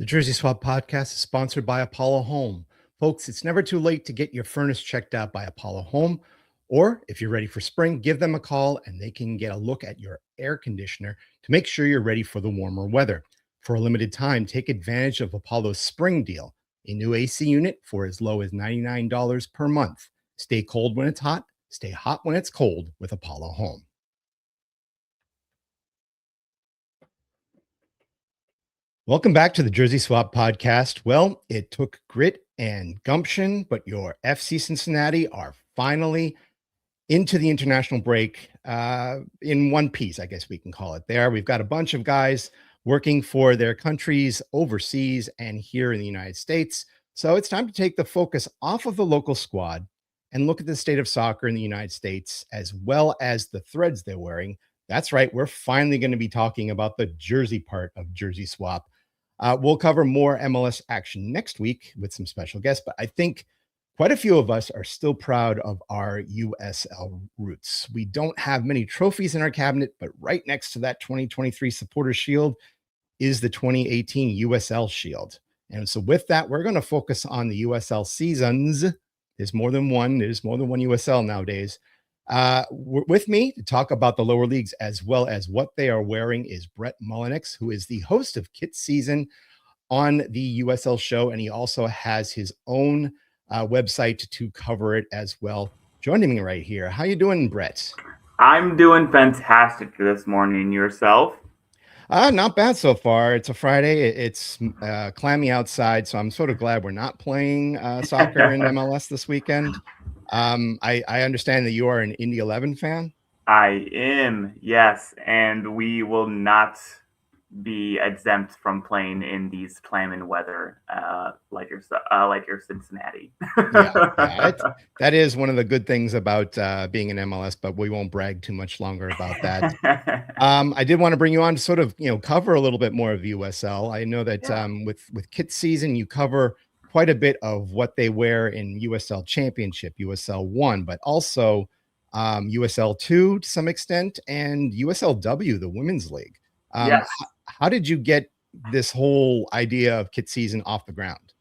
The Jersey Swap podcast is sponsored by Apollo Home. Folks, it's never too late to get your furnace checked out by Apollo Home. Or if you're ready for spring, give them a call and they can get a look at your air conditioner to make sure you're ready for the warmer weather. For a limited time, take advantage of Apollo's spring deal, a new AC unit for as low as $99 per month. Stay cold when it's hot, stay hot when it's cold with Apollo Home. Welcome back to the Jersey Swap podcast. Well, it took grit and gumption, but your FC Cincinnati are finally into the international break in one piece, I guess we can call it there. We've got a bunch of guys working for their countries overseas and here in the United States. So it's time to take the focus off of the local squad and look at the state of soccer in the United States, as well as the threads they're wearing. That's right. We're finally going to be talking about the jersey part of Jersey Swap. We'll cover more MLS action next week with some special guests, but I think quite a few of us are still proud of our USL roots. We don't have many trophies in our cabinet, but right next to that 2023 Supporters Shield is the 2018 USL Shield. And so with that, we're going to focus on the USL seasons. There's more than one. There's more than one USL nowadays. With me to talk about the lower leagues as well as what they are wearing is Brett Mullenix, who is the host of Kit Season on the USL show, and he also has his own website to cover it as well. Joining me right here. How you doing, Brett? I'm doing fantastic this morning. Yourself? Not bad so far. It's a Friday. It's clammy outside, so I'm sort of glad we're not playing soccer in MLS this weekend. I understand that you are an Indy 11 fan. I am, yes, and we will not be exempt from playing in these clammy weather like your Cincinnati. That is one of the good things about being in MLS, but we won't brag too much longer about that. I did want to bring you on to sort of cover a little bit more of USL. I know that with Kit Season you cover quite a bit of what they wear in USL Championship, USL 1, but also USL 2 to some extent, and USLW, the Women's League. Yes. How did you get this whole idea of Kit Season off the ground?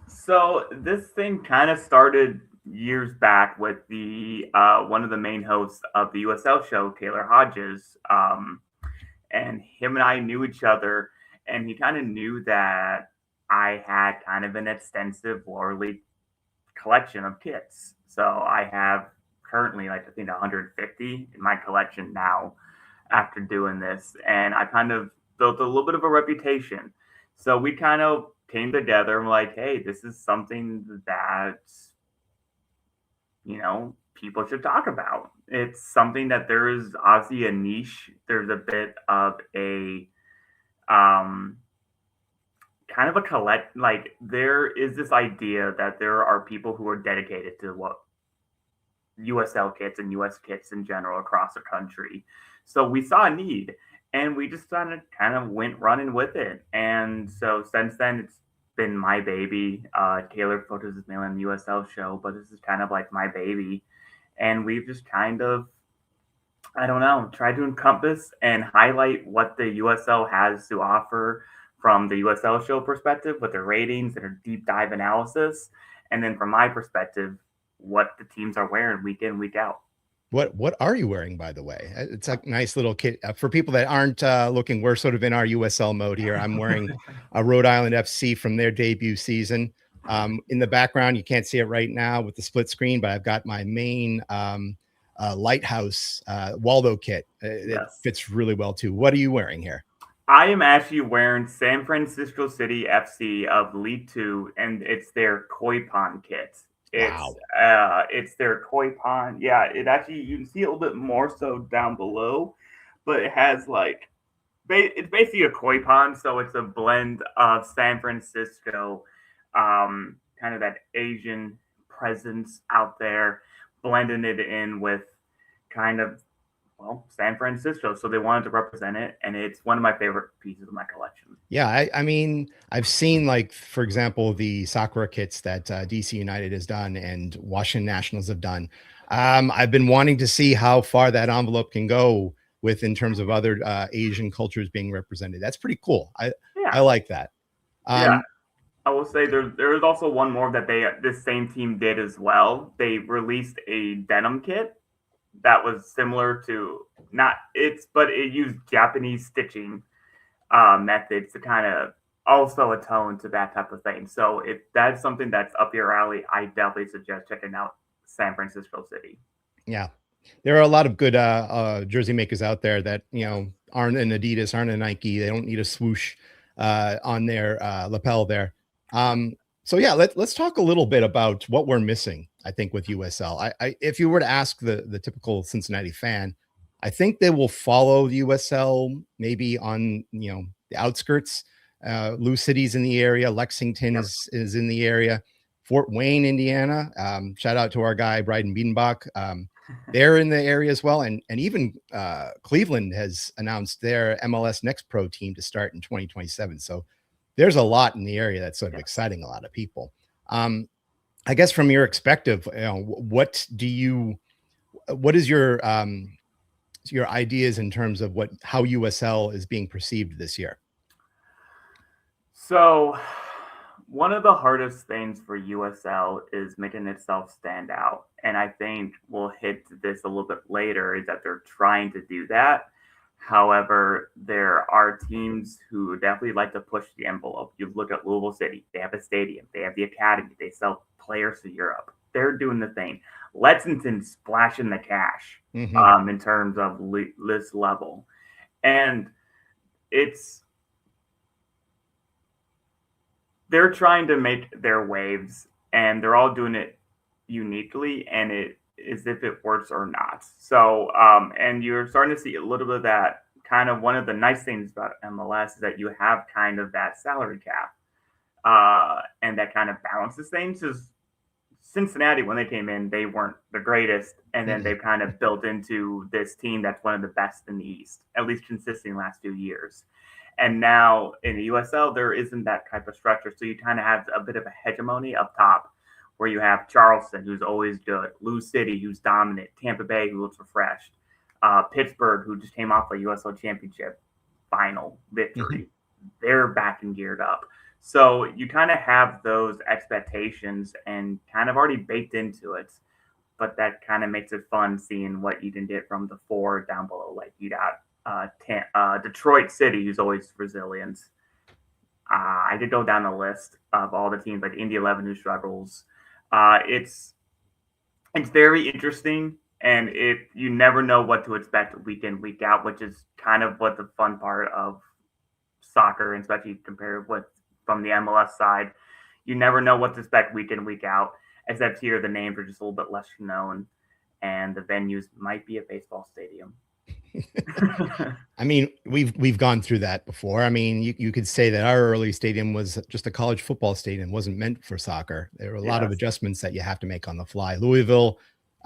So this thing kind of started years back with the one of the main hosts of the USL show, Taylor Hodges, and him and I knew each other, and he kind of knew that I had kind of an extensive lower league collection of kits. So I have currently I think 150 in my collection now after doing this. And I kind of built a little bit of a reputation. So we kind of came together and were like, hey, this is something that, people should talk about. It's something that there is obviously a niche. There's a bit of a, kind of a there is this idea that there are people who are dedicated to what USL kits and US kits in general across the country. So we saw a need and we just kind of went running with it. And so since then it's been my baby. Taylor Photos is mainly on the USL show, but this is kind of like my baby. And we've just kind of, tried to encompass and highlight what the USL has to offer from the USL show perspective with their ratings and their deep dive analysis. And then from my perspective, what the teams are wearing week in, week out. What are you wearing, by the way? It's a nice little kit. For people that aren't looking, we're sort of in our USL mode here. I'm wearing a Rhode Island FC from their debut season. In the background, you can't see it right now with the split screen, but I've got my main Lighthouse Waldo kit. It fits really well, too. What are you wearing here? I am actually wearing San Francisco City FC of League Two, and it's their Koi Pond kit. It's their Koi Pond. Yeah, it actually, you can see a little bit more so down below, but it has it's basically a Koi Pond, so it's a blend of San Francisco, kind of that Asian presence out there, blending it in with kind of San Francisco. So they wanted to represent it, and it's one of my favorite pieces of my collection. Yeah, I mean, I've seen, for example, the Sakura kits that DC United has done and Washington Nationals have done. I've been wanting to see how far that envelope can go in terms of other Asian cultures being represented. That's pretty cool. I like that. Yeah, I will say there is also one more that this same team did as well. They released a denim kit that was similar to not it's but it used Japanese stitching methods to kind of also atone to that type of thing. So if that's something that's up your alley, I definitely suggest checking out San Francisco City. Yeah. There are a lot of good jersey makers out there that, aren't an Adidas, aren't a Nike. They don't need a swoosh on their lapel there. So yeah, let's talk a little bit about what we're missing, I think, with USL. If you were to ask the typical Cincinnati fan, I think they will follow the USL maybe on, the outskirts, Lou City's in the area. Lexington Yep. is in the area. Fort Wayne, Indiana. Shout out to our guy, Bryden Biedenbach. They're in the area as well. And even Cleveland has announced their MLS Next Pro team to start in 2027. So there's a lot in the area that's sort of exciting a lot of people. I guess from your perspective, what is your ideas in terms of how USL is being perceived this year? So one of the hardest things for USL is making itself stand out. And I think we'll hit this a little bit later is that they're trying to do that. However, there are teams who definitely like to push the envelope. You look at Louisville City, they have a stadium, they have the academy, they sell players to Europe. They're doing the thing. Lexington's splashing the cash in terms of list level. And they're trying to make their waves and they're all doing it uniquely and it is if it works or not. So, and you're starting to see a little bit of that kind of one of the nice things about MLS is that you have kind of that salary cap and that kind of balances things. Because Cincinnati, when they came in, they weren't the greatest. And then they've kind of built into this team that's one of the best in the East, at least consistent in the last few years. And now in the USL, there isn't that type of structure. So you kind of have a bit of a hegemony up top where you have Charleston, who's always good, Lou City, who's dominant, Tampa Bay, who looks refreshed, Pittsburgh, who just came off a USL Championship final victory. They're back and geared up. So you kind of have those expectations and kind of already baked into it. But that kind of makes it fun seeing what you can get from the four down below. Like you got Detroit City, who's always resilient. I could go down the list of all the teams like Indy 11 who struggles. It's very interesting, and you never know what to expect week in, week out, which is kind of what the fun part of soccer, and especially compared with from the MLS side. You never know what to expect week in, week out, except here the names are just a little bit less known, and the venues might be a baseball stadium. I mean, we've gone through that before. I mean, you could say that our early stadium was just a college football stadium, wasn't meant for soccer. There were a lot of adjustments that you have to make on the fly. Louisville,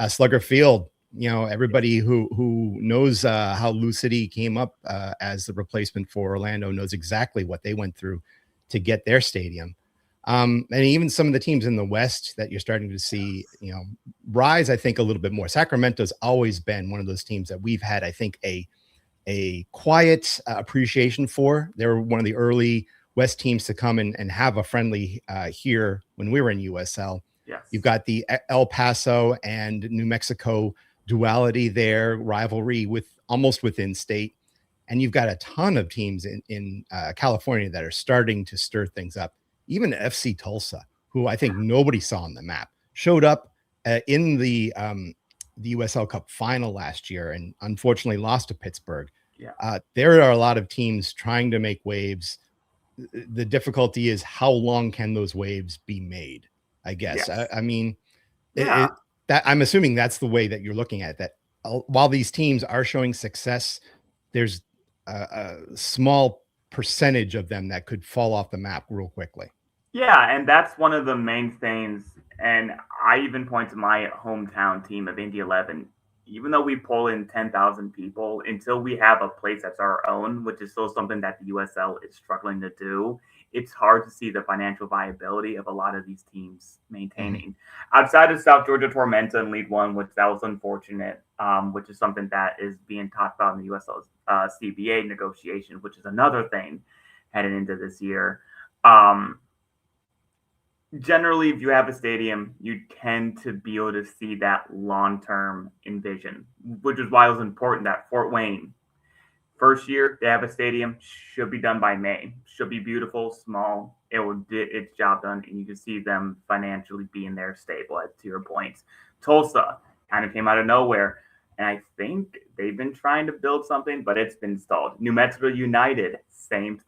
Slugger Field, everybody who knows how Lou City came up as the replacement for Orlando knows exactly what they went through to get their stadium. And even some of the teams in the West that you're starting to see, rise, I think, a little bit more. Sacramento's always been one of those teams that we've had, I think, a quiet appreciation for. They were one of the early West teams to come and have a friendly here when we were in USL. Yes. You've got the El Paso and New Mexico duality there, rivalry almost within state. And you've got a ton of teams in California that are starting to stir things up. Even FC Tulsa, who I think nobody saw on the map, showed up in the USL Cup final last year and unfortunately lost to Pittsburgh. Yeah. There are a lot of teams trying to make waves. The difficulty is how long can those waves be made, I guess. Yes. I mean, yeah. that I'm assuming that's the way that you're looking at it, that while these teams are showing success, there's a small percentage of them that could fall off the map real quickly. Yeah, and that's one of the main things. And I even point to my hometown team of Indy 11. Even though we pull in 10,000 people, until we have a place that's our own, which is still something that the USL is struggling to do, it's hard to see the financial viability of a lot of these teams maintaining. Outside of South Georgia Tormenta in League One, which that was unfortunate, which is something that is being talked about in the USL CBA negotiation, which is another thing heading into this year. Generally, if you have a stadium, you tend to be able to see that long-term envision, which is why it was important that Fort Wayne, first year they have a stadium, should be done by May. Should be beautiful, small. It will get its job done, and you can see them financially being there stable. To your point, Tulsa kind of came out of nowhere, and I think they've been trying to build something, but it's been stalled. New Mexico United, same.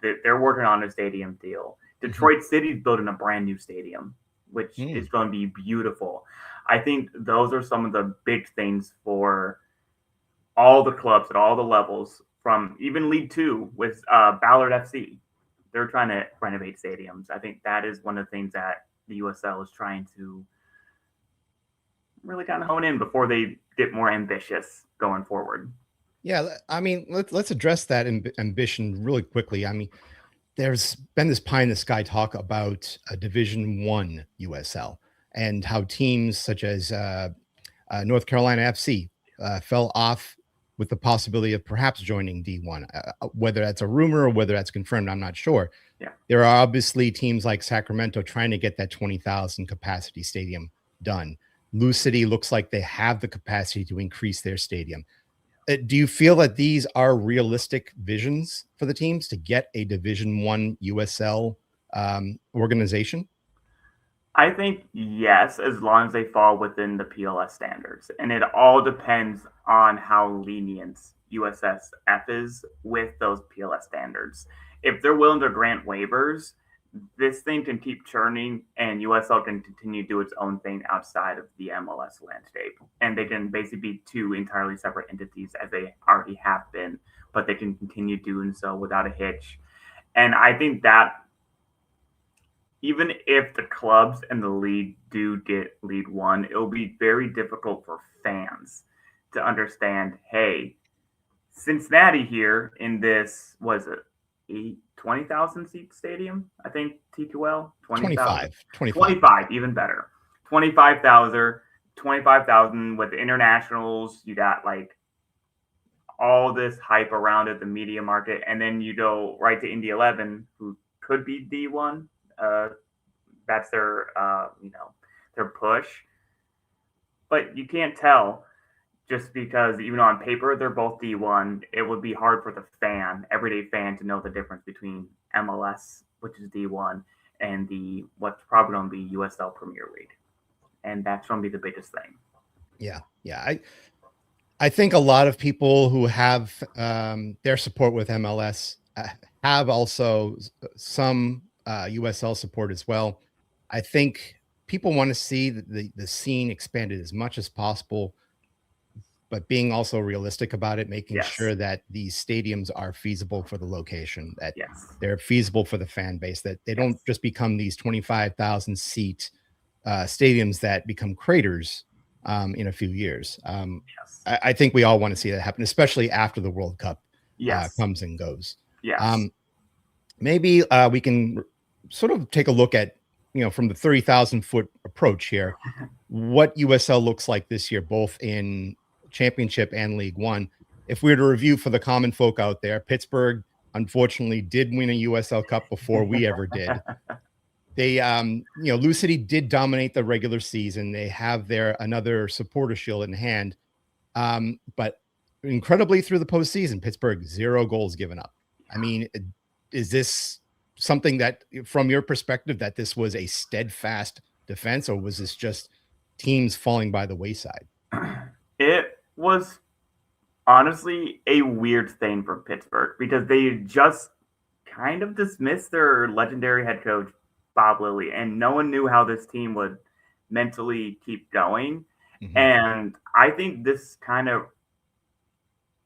They're working on a stadium deal. Detroit City's building a brand new stadium, which is going to be beautiful. I think those are some of the big things for all the clubs at all the levels, from even League Two with Ballard FC. They're trying to renovate stadiums. I think that is one of the things that the USL is trying to really kind of hone in before they get more ambitious going forward. Yeah, I mean, let's address that ambition really quickly. I mean, there's been this pie in the sky talk about a Division One USL and how teams such as North Carolina FC fell off with the possibility of perhaps joining D1. Whether that's a rumor or whether that's confirmed, I'm not sure. Yeah. There are obviously teams like Sacramento trying to get that 20,000 capacity stadium done. Lou City looks like they have the capacity to increase their stadium. Do you feel that these are realistic visions for the teams to get a Division One USL organization? I think yes, as long as they fall within the PLS standards. And it all depends on how lenient USSF is with those PLS standards. If they're willing to grant waivers, this thing can keep churning and USL can continue to do its own thing outside of the MLS landscape. And they can basically be two entirely separate entities as they already have been, but they can continue doing so without a hitch. And I think that even if the clubs and the league do get League One, it'll be very difficult for fans to understand, hey, Cincinnati here in this, was it 20,000 seat stadium? I think T2L 25, even better. 25,000 with the internationals. You got like all this hype around it, the media market, and then you go right to Indy 11, who could be D1. That's their their push, but you can't tell just because even on paper they're both D1. It would be hard for the everyday fan, to know the difference between MLS, which is D1, and the what's probably going to be USL Premier League, and that's going to be the biggest thing. Yeah. I think a lot of people who have their support with MLS have also some USL support as well. I think people want to see the scene expanded as much as possible, but being also realistic about it, making sure that these stadiums are feasible for the location, that they're feasible for the fan base, that they don't just become these 25,000 seat stadiums that become craters in a few years. I think we all want to see that happen, especially after the World Cup comes and goes. Maybe we can sort of take a look at, from the 30,000 foot approach here, what USL looks like this year, both in Championship and League One. If we were to review for the common folk out there, Pittsburgh unfortunately did win a USL Cup before we ever did. They, Lou City did dominate the regular season. They have another supporter shield in hand. But incredibly through the postseason, Pittsburgh, 0 goals given up. I mean, is this something that, from your perspective, that this was a steadfast defense, or was this just teams falling by the wayside? It was honestly a weird thing for Pittsburgh, because they just kind of dismissed their legendary head coach, Bob Lilly, and no one knew how this team would mentally keep going. And I think this kind of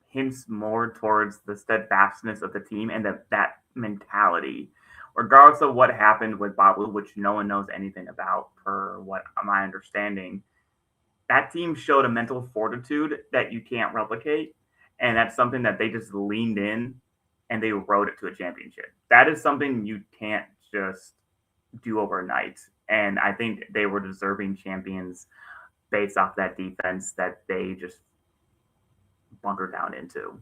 hints more towards the steadfastness of the team and that mentality, regardless of what happened with Bob Lilly, which no one knows anything about, per what my understanding. That team showed a mental fortitude that you can't replicate, and that's something that they just leaned in and they rode it to a championship. That is something you can't just do overnight, and I think they were deserving champions based off that defense that they just bunkered down into.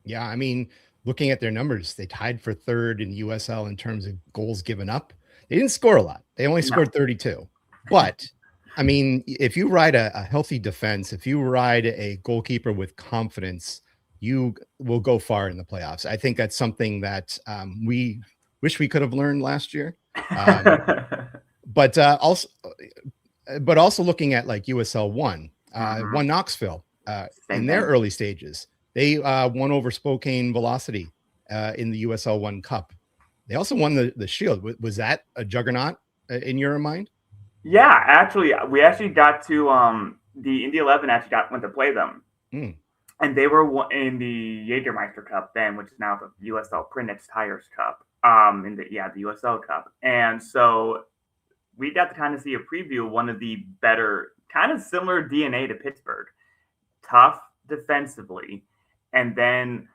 Yeah, I mean, looking at their numbers, they tied for third in the USL in terms of goals given up. They didn't score a lot. They only scored 32. But I mean, if you ride a healthy defense, if you ride a goalkeeper with confidence, you will go far in the playoffs. I think that's something that we wish we could have learned last year. But also looking at like USL One, won Knoxville in their early stages. They won over Spokane Velocity in the USL One Cup. They also won the Shield. Was that a juggernaut in your mind? Yeah, actually, we actually got to the Indy 11 actually went to play them. And they were in the Jägermeister Cup then, which is now the USL Prinix Tires Cup. In the USL Cup. And so we got to kind of see a preview of one of the better, kind of similar DNA to Pittsburgh. Tough defensively. And then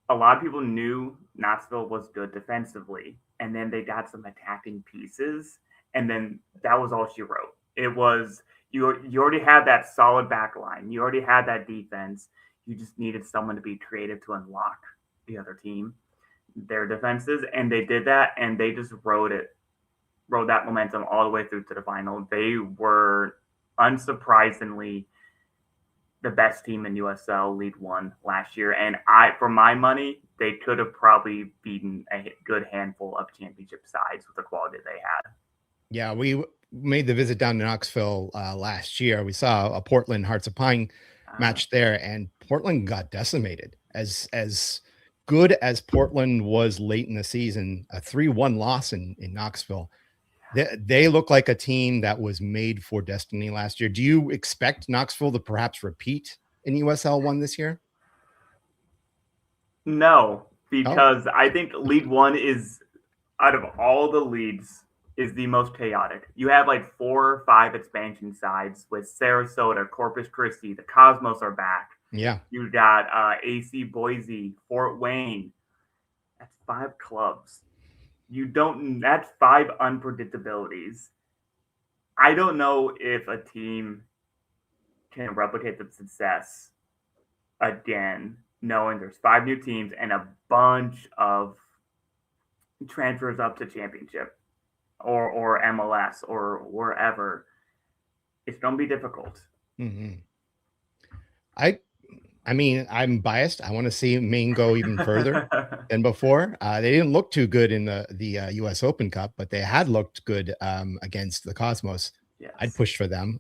a lot of people knew Knoxville was good defensively. And then they got some attacking pieces. And then that was all she wrote. It was, you already had that solid back line. You already had that defense. You just needed someone to be creative to unlock the other team, their defenses. And they did that, and they just rode that momentum all the way through to the final. They were unsurprisingly the best team in USL League One last year. And for my money, they could have probably beaten a good handful of championship sides with the quality they had. Yeah, we made the visit down to Knoxville last year. We saw a Portland Hearts of Pine match there, and Portland got decimated. As good as Portland was late in the season, a 3-1 loss in Knoxville. They look like a team that was made for destiny last year. Do you expect Knoxville to perhaps repeat in USL One this year? No, because I think League One is, out of all the leagues, is the most chaotic. You have like 4 or 5 expansion sides with Sarasota, Corpus Christi, the Cosmos are back. Yeah. You got AC Boise, Fort Wayne. That's 5 clubs. That's 5 unpredictabilities. I don't know if a team can replicate the success again, knowing there's 5 new teams and a bunch of transfers up to championship or MLS or wherever. It's going to be difficult. Mm-hmm. I mean, I'm biased. I want to see Maine go even further than before. They didn't look too good in the U.S. Open Cup, but they had looked good against the Cosmos. Yes. I'd push for them.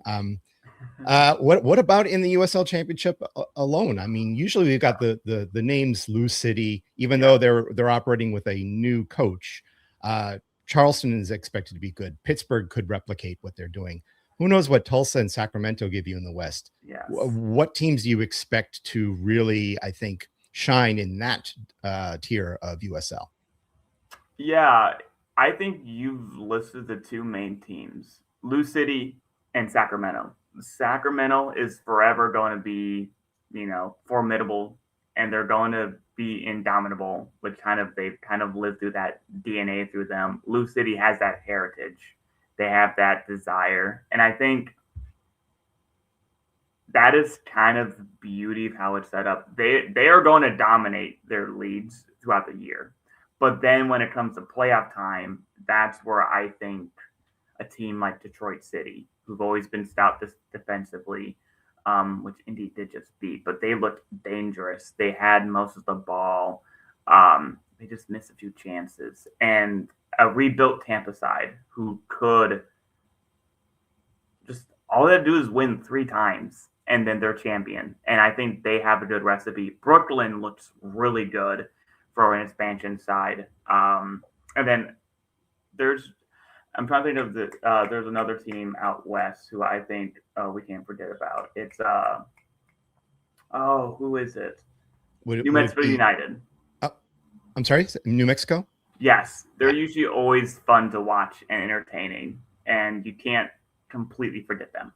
What about in the USL Championship alone? I mean, usually we've got the names Lou City, even though they're operating with a new coach. Charleston is expected to be good. Pittsburgh could replicate what they're doing. Who knows what Tulsa and Sacramento give you in the West? Yes. What teams do you expect to really, I think, shine in that tier of USL? Yeah, I think you've listed the 2 main teams, Lou City and Sacramento. Sacramento is forever going to be, formidable, and they're going to be indomitable, which they've kind of lived through that DNA through them. Lou City has that heritage. They have that desire. And I think that is kind of the beauty of how it's set up. They are going to dominate their leagues throughout the year. But then when it comes to playoff time, that's where I think a team like Detroit City, who've always been stout defensively, which Indy did just beat, but they looked dangerous. They had most of the ball. They just missed a few chances. And a rebuilt Tampa side who could just, all they have to do is win 3 times and then they're champion. And I think they have a good recipe. Brooklyn looks really good for an expansion side. And then I'm trying to think of there's another team out west who I think we can't forget about. It's who is it? New Mexico United. I'm sorry, New Mexico? Yes, they're usually always fun to watch and entertaining, and you can't completely forget them.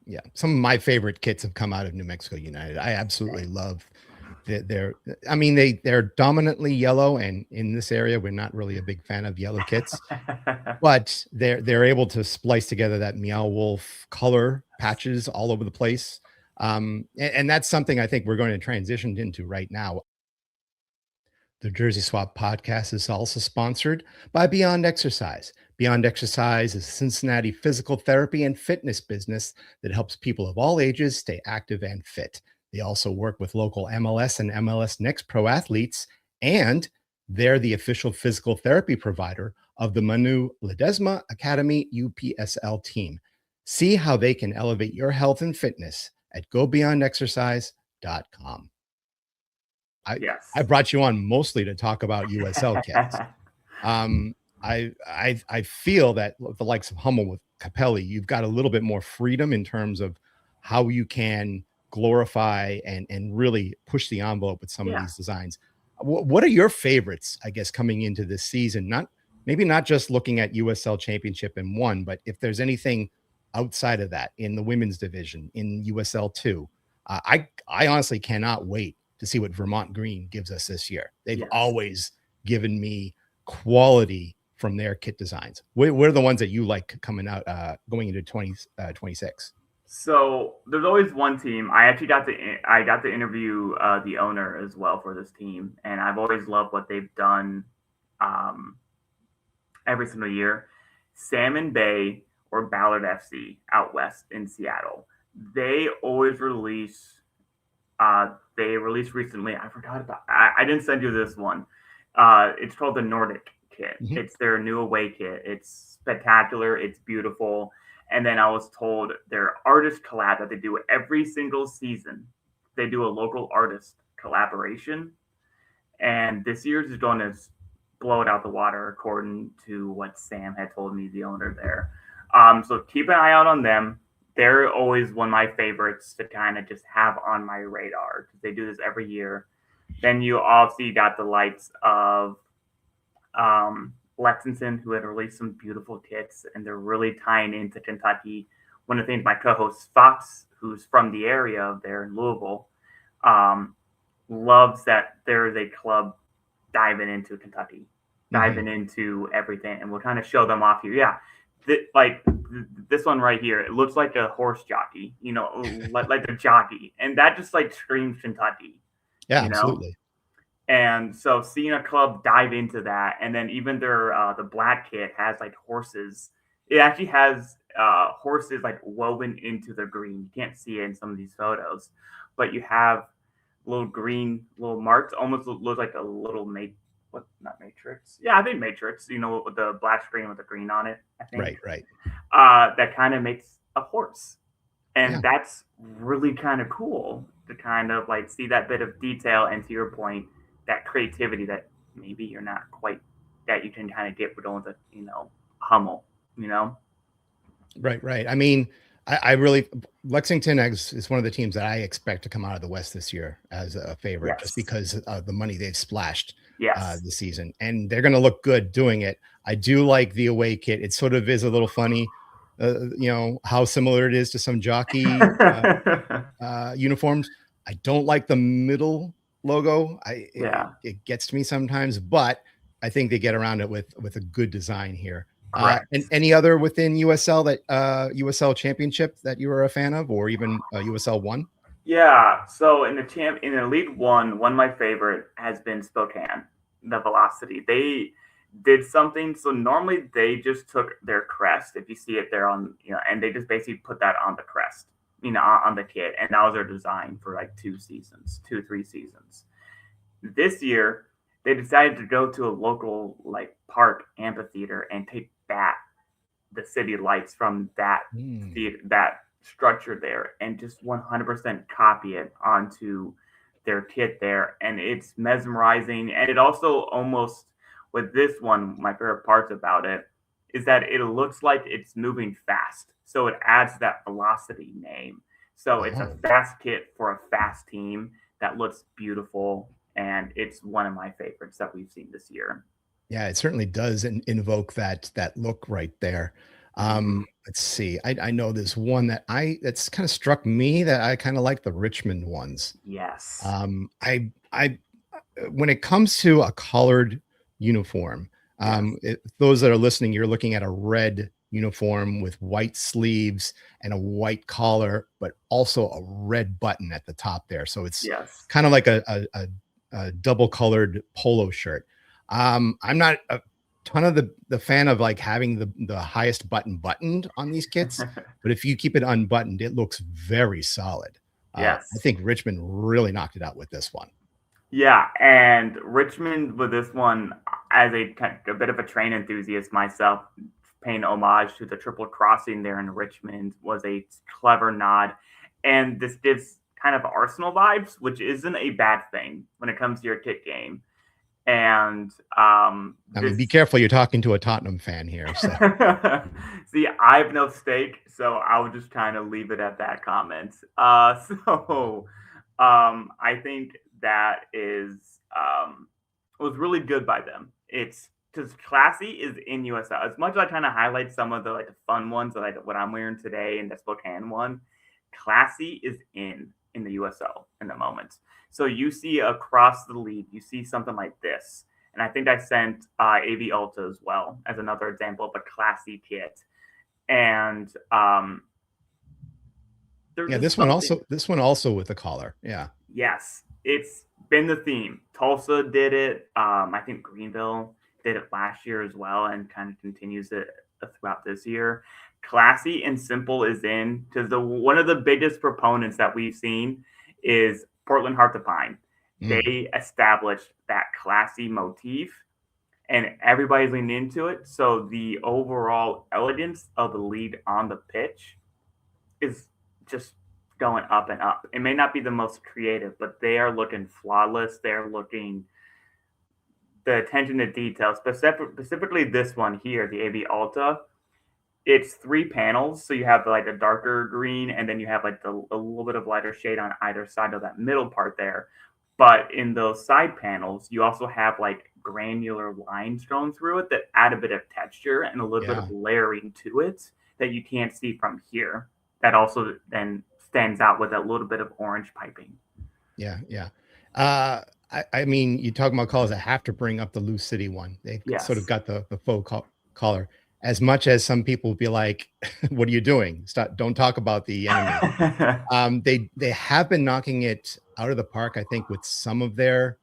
Yeah, some of my favorite kits have come out of New Mexico United. I absolutely love they're dominantly yellow, and in this area we're not really a big fan of yellow kits, but they're able to splice together that Meow Wolf color patches all over the place, and that's something I think we're going to transition into right now. The Jersey Swap podcast is also sponsored by Beyond Exercise. Beyond Exercise is a Cincinnati physical therapy and fitness business that helps people of all ages stay active and fit. They also work with local MLS and MLS Next Pro athletes, and they're the official physical therapy provider of the Manu Ledesma Academy UPSL team. See how they can elevate your health and fitness at gobeyondexercise.com. I Yes. brought you on mostly to talk about USL kits. I feel that the likes of Hummel with Capelli, you've got a little bit more freedom in terms of how you can glorify and really push the envelope with some of Yeah. these designs. What are your favorites, I guess, coming into this season? Not just looking at USL Championship in one, but if there's anything outside of that in the women's division in USL 2. I honestly cannot wait to see what Vermont Green gives us this year. They've Yes. always given me quality from their kit designs. What are the ones that you like coming out going into 2026? So there's always one team. I got to interview the owner as well for this team, and I've always loved what they've done um, every single year. Salmon Bay or Ballard FC out west in Seattle. They always release. They released recently. I forgot about. I didn't send you this one. It's called the Nordic kit. Mhm. It's their new away kit. It's spectacular. It's beautiful. And then I was told their artist collab that they do every single season. They do a local artist collaboration, and this year's is going to blow it out the water, according to what Sam had told me, the owner there. So keep an eye out on them. They're always one of my favorites to kind of just have on my radar because they do this every year. Then you obviously got the likes of Lexington, who had released some beautiful kits, and they're really tying into Kentucky. One of the things my co-host Fox, who's from the area there in Louisville, loves that there is a club diving into Kentucky, diving into everything, and we'll kind of show them off here. Yeah, this one right here, it looks like a horse jockey, like a jockey, and that just like screams Kentucky. Yeah, you know? absolutely. And so seeing a club dive into that, and then even their the black kit has like horses. It actually has horses like woven into the green. You can't see it in some of these photos, but you have little green little marks, almost looks like a little not matrix. Yeah, I think matrix. With the black screen with the green on it. I think. Right. That kind of makes a horse, and Yeah. that's really kind of cool to kind of like see that bit of detail, and to your point, that creativity that maybe you're not quite that you can kind of get with the Hummel. Right. I mean, I really Lexington is one of the teams that I expect to come out of the West this year as a favorite, just Yes. because of the money they've splashed Yes. this season, and they're going to look good doing it. I do like the away kit. It sort of is a little funny, how similar it is to some jockey uniforms. I don't like the middle logo. Yeah. It gets to me sometimes, but I think they get around it with a good design here. Correct. And any other within USL that USL Championship that you were a fan of, or even USL 1? Yeah. So in the League One, one of my favorite has been Spokane, the Velocity. They did something. So normally they just took their crest, if you see it there and they just basically put that on the crest, on the kit, and that was their design for like 3 seasons. This year, they decided to go to a local like park amphitheater and take the city lights from that that structure there, and just 100% copy it onto their kit there, and it's mesmerizing. And it also almost, with this one, my favorite parts about it is that it looks like it's moving fast, so it adds that velocity name. So it's a fast kit for a fast team that looks beautiful, and it's one of my favorites that we've seen this year. Yeah, it certainly does invoke that look right there. Let's see. I know there's one that's kind of struck me that I kind of like the Richmond ones. Yes. I when it comes to a colored uniform, those that are listening, you're looking at a red uniform with white sleeves and a white collar, but also a red button at the top there. So it's Yes. kind of like double colored polo shirt. I'm not a ton of the fan of like having the highest buttoned on these kits, but if you keep it unbuttoned, it looks very solid. I Yes. think Richmond really knocked it out with this one. Yeah, and Richmond with this one, as a bit of a train enthusiast myself, paying homage to the triple crossing there in Richmond was a clever nod. And this gives kind of Arsenal vibes, which isn't a bad thing when it comes to your kit game. And I mean, this be careful. You're talking to a Tottenham fan here. So see, I have no stake, so I'll just kind of leave it at that comment. I think that is was really good by them. It's because classy is in USL. As much as I kind of highlight some of the like the fun ones, like what I'm wearing today and the Spokane one, classy is in the USL in the moment. So you see across the league, you see something like this. And I think I sent AV Alta as well as another example of a classy kit. And yeah, this one also with the collar. Yeah. Yes, it's been the theme. Tulsa did it. I think Greenville did it last year as well, and kind of continues it throughout this year. Classy and simple is in because one of the biggest proponents that we've seen is Portland Heart to Pine. They established that classy motif, and everybody's leaning into it. So the overall elegance of the lead on the pitch is just going up and up. It may not be the most creative, but they are looking flawless. They're looking the attention to detail, specifically this one here, the AV Alta. It's 3 panels, so you have like a darker green, and then you have like a little bit of lighter shade on either side of that middle part there. But in those side panels, you also have like granular lines going through it that add a bit of texture and a little bit of layering to it that you can't see from here. That also then stands out with a little bit of orange piping. Yeah, yeah. I mean, you talk about colors. I have to bring up the Loose City one. They sort of got the faux collar. As much as some people be like, "What are you doing? Stop! Don't talk about the enemy." They have been knocking it out of the park, I think, with some of their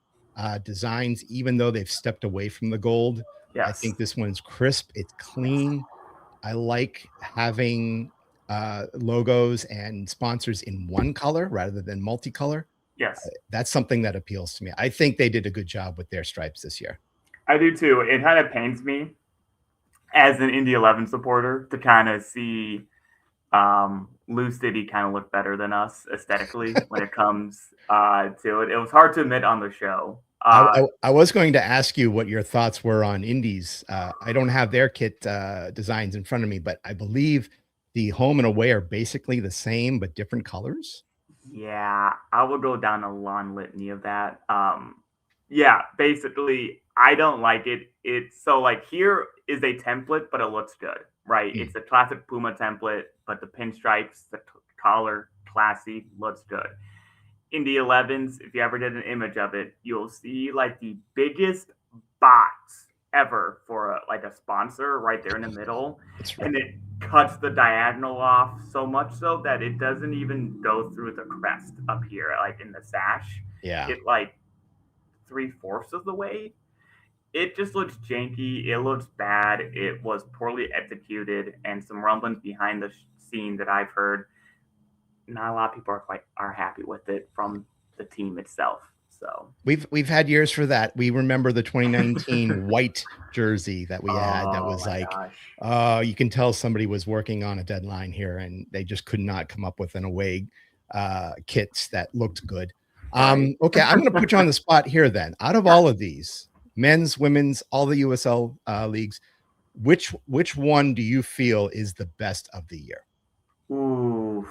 designs, even though they've stepped away from the gold. I think this one's crisp. It's clean. I like having logos and sponsors in one color rather than multicolor. Yes. That's something that appeals to me. I think they did a good job with their stripes this year. I do too. It kind of pains me as an Indy 11 supporter to kind of see Lou City kind of look better than us aesthetically when it comes to it. It was hard to admit on the show. I was going to ask you what your thoughts were on Indies. I don't have their kit designs in front of me, but I believe the home and away are basically the same, but different colors. Yeah, I will go down a long litany of that. Yeah, basically, I don't like it. It's so like here is a template, but it looks good, right? It's a classic Puma template, but the pinstripes, the collar, classy, looks good. In the 11s, if you ever did an image of it, you'll see like the biggest box ever for like a sponsor right there in the middle. And it cuts the diagonal off so much so that it doesn't even go through the crest up here, like in the sash. Yeah. It like 3/4 of the way. It just looks janky. It looks bad. It was poorly executed, and some rumblings behind the scene that I've heard. Not a lot of people are happy with it from the team itself. So we've had years for that. We remember the 2019 white jersey that we had. That was like, you can tell somebody was working on a deadline here, and they just could not come up with an away kits that looked good. Okay, I'm going to put you on the spot here. Then, out of all of these, men's, women's, all the USL leagues, which one do you feel is the best of the year? Ooh.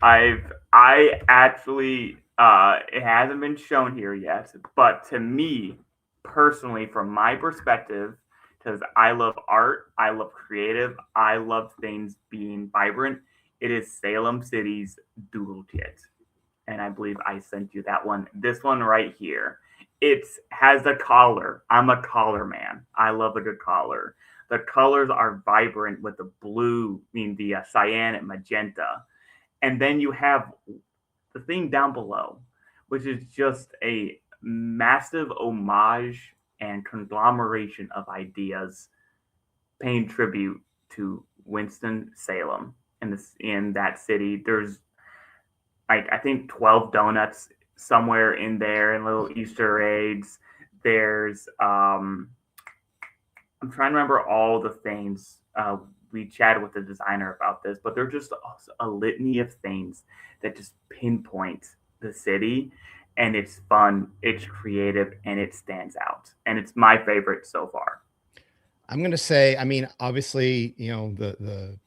I actually it hasn't been shown here yet, but to me personally, from my perspective, because I love art, I love creative, I love things being vibrant, it is Salem City's Doodle Kit. And I believe I sent you that one. This one right here. It has a collar. I'm a collar man. I love a good collar. The colors are vibrant with the blue, the cyan and magenta. And then you have the thing down below which is just a massive homage and conglomeration of ideas paying tribute to Winston-Salem. In that city, there's like I think 12 donuts somewhere in there and little Easter eggs. There's I'm trying to remember all the things. We chatted with the designer about this, but there's just a litany of things that just pinpoint the city, and it's fun, it's creative, and it stands out. And it's my favorite so far. I'm going to say, I mean, obviously, you know, the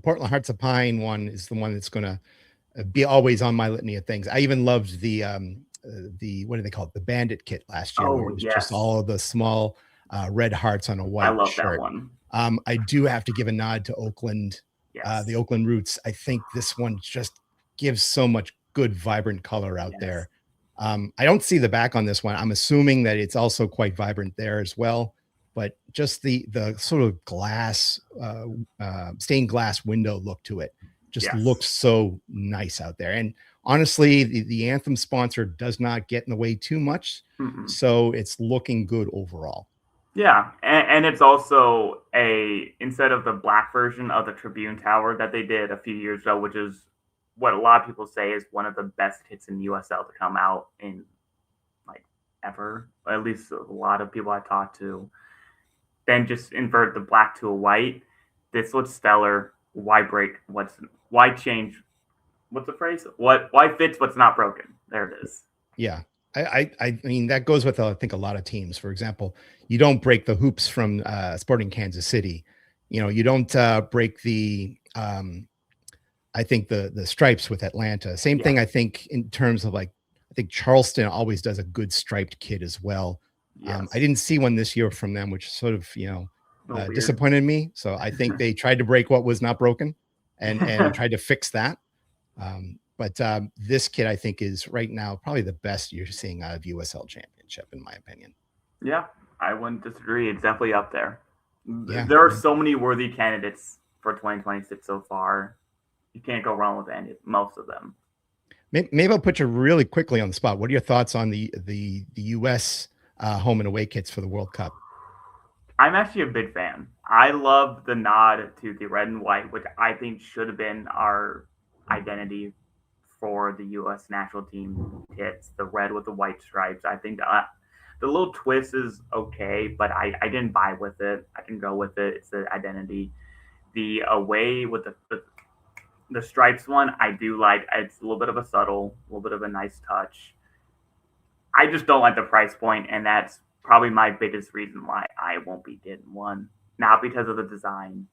Portland Hearts of Pine one is the one that's going to be always on my litany of things. I even loved the what do they call it? The Bandit kit last year, where Oh it was yes, just all of the small red hearts on a I white love shirt. that one. I do have to give a nod to Oakland, Yes, the Oakland Roots. I think this one just gives so much good, vibrant color out yes, there. I don't see the back on this one. I'm assuming that it's also quite vibrant there as well. But just the sort of glass, stained glass window look to it just yes. looks so nice out there. And honestly, the anthem sponsor does not get in the way too much, Mm-mm. so it's looking good overall. Yeah, and it's also instead of the black version of the Tribune Tower that they did a few years ago, which is what a lot of people say is one of the best hits in USL to come out in like ever. At least a lot of people I talked to. Then just invert the black to a white. This looks stellar. Why change? What's the phrase? Why fix what's not broken? There it is. Yeah. I mean, that goes with, I think, a lot of teams. For example, you don't break the hoops from Sporting Kansas City. You know, you don't break I think the stripes with Atlanta. Same thing, I think, in terms of like, I think Charleston always does a good striped kit as well. Yes. I didn't see one this year from them, which sort of, you know, Weird. disappointed me. So I think they tried to break what was not broken and tried to fix that. But this kit, I think, is right now probably the best you're seeing out of USL Championship, in my opinion. Yeah, I wouldn't disagree. It's definitely up there. Yeah. There are so many worthy candidates for 2026 so far. You can't go wrong with most of them. Maybe I'll put you really quickly on the spot. What are your thoughts on the US home and away kits for the World Cup? I'm actually a big fan. I love the nod to the red and white, which I think should have been our identity for the U.S. national team kits. The red with the white stripes. I think the little twist is okay, but I didn't buy with it. I can go with it. It's the identity. The away with the stripes one, I do like. It's a little bit of a subtle, a little bit of a nice touch. I just don't like the price point, and that's probably my biggest reason why I won't be getting one. Not because of the design.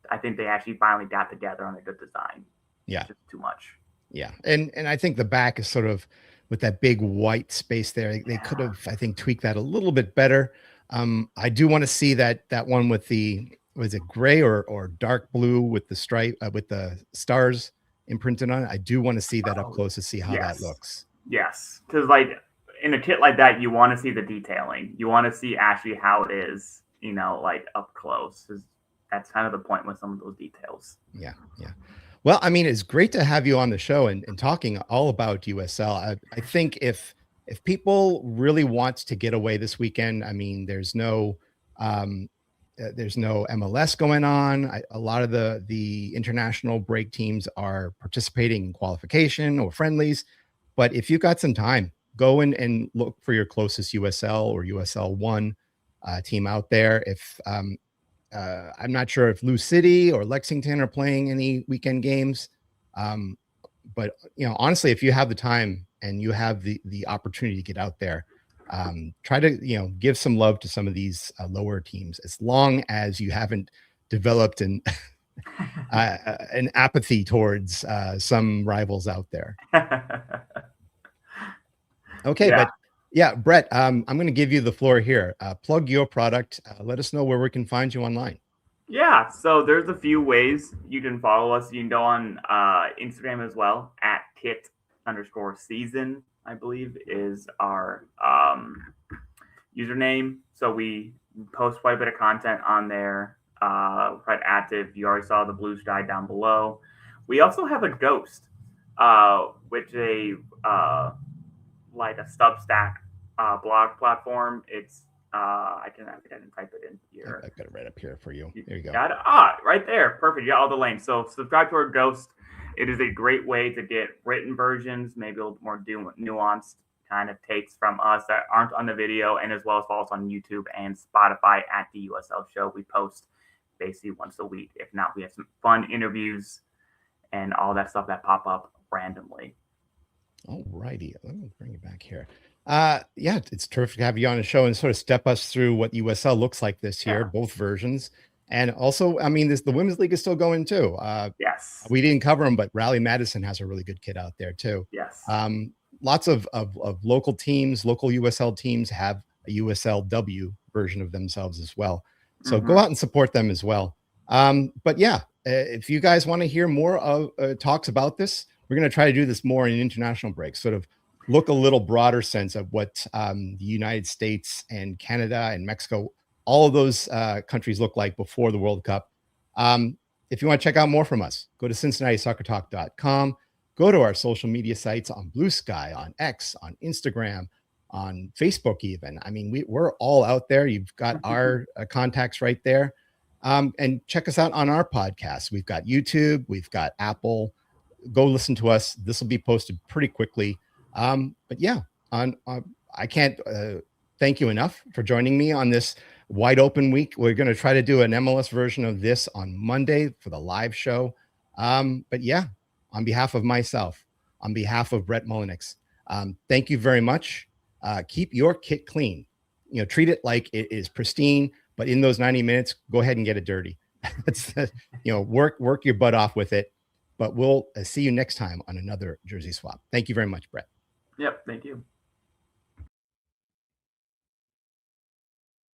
I think they actually finally got together on a good design. Yeah. It's just too much. Yeah. And I think the back is sort of with that big white space there. They could have, I think, tweaked that a little bit better. I do want to see that one with was it gray or dark blue with the stripe with the stars imprinted on it. I do want to see that up close to see how that looks. Yes. Because like in a kit like that, you want to see the detailing. You want to see actually how it is, you know, like up close. That's kind of the point with some of those details. Yeah. Yeah. Well, I mean, it's great to have you on the show and talking all about USL. I think if people really want to get away this weekend, I mean, there's no MLS going on. A lot of the international break teams are participating in qualification or friendlies. But if you've got some time, go in and look for your closest USL or USL One team out there. If I'm not sure if Lou City or Lexington are playing any weekend games. But, you know, honestly, if you have the time and you have the opportunity to get out there, try to, you know, give some love to some of these lower teams, as long as you haven't developed an apathy towards some rivals out there. Okay. Yeah. But yeah, Brett, I'm going to give you the floor here. Plug your product. Let us know where we can find you online. Yeah, so there's a few ways you can follow us. You can go on Instagram as well at kit_season, I believe is our username. So we post quite a bit of content on there. Quite active. You already saw the blue sky down below. We also have a ghost which a like a Substack blog platform. It's I can type it in here. I've got it right up here for you. There you go. Got it. Right there. Perfect. You got all the links. So subscribe to our Ghost. It is a great way to get written versions, maybe a little more nuanced kind of takes from us that aren't on the video, and as well as follow us on YouTube and Spotify at the USL Show. We post basically once a week. If not, we have some fun interviews and all that stuff that pop up randomly. All righty. Let me bring it back here. Yeah, it's terrific to have you on the show and sort of step us through what USL looks like this year, both versions. And also, I mean, the women's league is still going too. Yes. We didn't cover them, but Raleigh Madison has a really good kid out there too. Yes. Lots of local teams, local USL teams have a USLW version of themselves as well. So go out and support them as well. But yeah, if you guys want to hear more of talks about this, we're going to try to do this more in international breaks, sort of look a little broader sense of what the United States and Canada and Mexico, all of those countries look like before the World Cup. If you want to check out more from us, go to CincinnatiSoccerTalk.com. Go to our social media sites on Blue Sky, on X, on Instagram, on Facebook even. I mean, we're all out there. You've got our contacts right there. And check us out on our podcast. We've got YouTube. We've got Apple. Go listen to us. This will be posted pretty quickly. But yeah, I can't thank you enough for joining me on this wide open week. We're going to try to do an MLS version of this on Monday for the live show. But yeah, on behalf of myself, on behalf of Brett Mullenix, thank you very much. Keep your kit clean. You know, treat it like it is pristine, but in those 90 minutes, go ahead and get it dirty. Work your butt off with it. But we'll see you next time on another Jersey Swap. Thank you very much, Brett. Yep. Thank you.